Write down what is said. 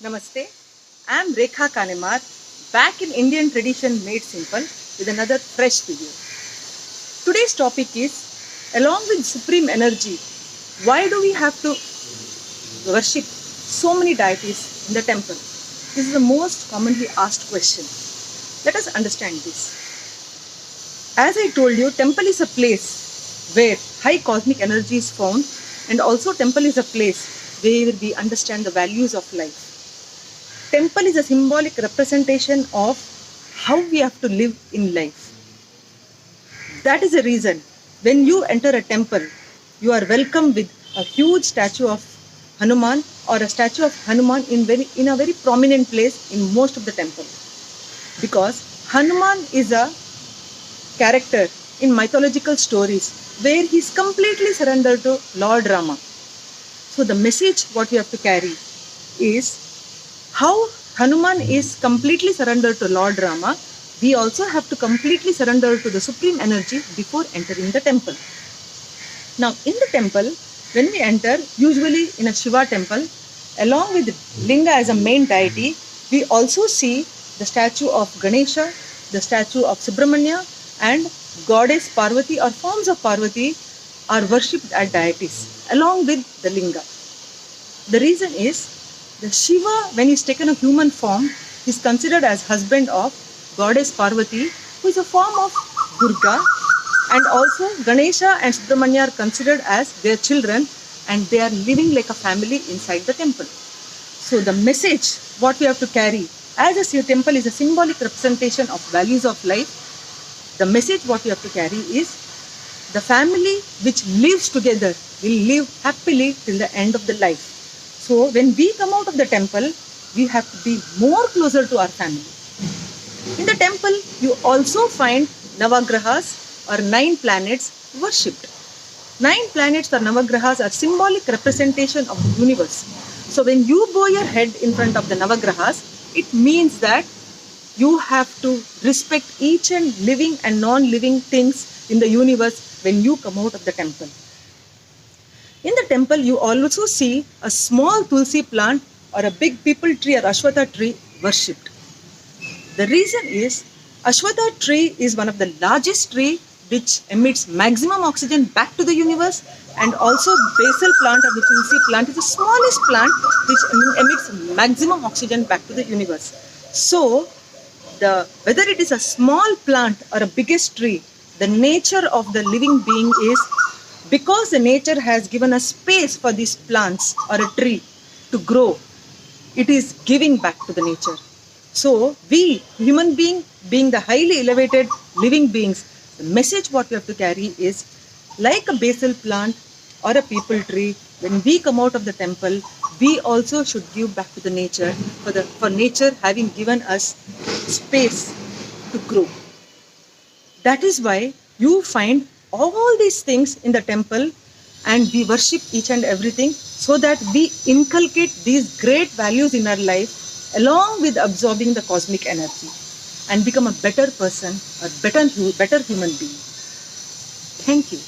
Namaste, I am Rekha Kanemar, back in Indian tradition made simple with another fresh video. Today's topic is, along with supreme energy, why do we have to worship so many deities in the temple? This is the most commonly asked question. Let us understand this. As I told you, temple is a place where high cosmic energy is found, and also temple is a place where we understand the values of life. Temple is a symbolic representation of how we have to live in life. That is the reason when you enter a temple, you are welcomed with a huge statue of Hanuman or a statue of Hanuman in a very prominent place in most of the temple. Because Hanuman is a character in mythological stories where he is completely surrendered to Lord Rama. So the message what we have to carry is how Hanuman is completely surrendered to Lord Rama. We also have to completely surrender to the supreme energy before entering the temple. Now in the temple, when we enter, usually in a Shiva temple, along with Linga as a main deity, we also see the statue of Ganesha, the statue of Subramanya, and goddess Parvati or forms of Parvati are worshipped as deities along with the Linga. The reason is, the Shiva, when he is taken a human form, is considered as husband of goddess Parvati, who is a form of Durga, and also Ganesha and Subramanya are considered as their children, and they are living like a family inside the temple. So the message what we have to carry, as a temple is a symbolic representation of values of life, the message what we have to carry is the family which lives together will live happily till the end of the life. So when we come out of the temple, we have to be more closer to our family. In the temple, you also find Navagrahas or 9 planets worshipped. 9 planets or Navagrahas are symbolic representation of the universe. So when you bow your head in front of the Navagrahas, it means that you have to respect each and living and non-living things in the universe when you come out of the temple. In the temple, you also see a small tulsi plant or a big peepal tree or Ashwatha tree worshipped. The reason is, Ashwatha tree is one of the largest tree which emits maximum oxygen back to the universe, and also basil plant or the tulsi plant is the smallest plant which emits maximum oxygen back to the universe. So, whether it is a small plant or a biggest tree, the nature of the living being is, because the nature has given a space for these plants or a tree to grow, it is giving back to the nature. So we, human being the highly elevated living beings, the message what we have to carry is, like a basil plant or a peepal tree, when we come out of the temple, we also should give back to the nature, for nature having given us space to grow. That is why you find all these things in the temple, and we worship each and everything so that we inculcate these great values in our life along with absorbing the cosmic energy and become a better person, a better human being. Thank you.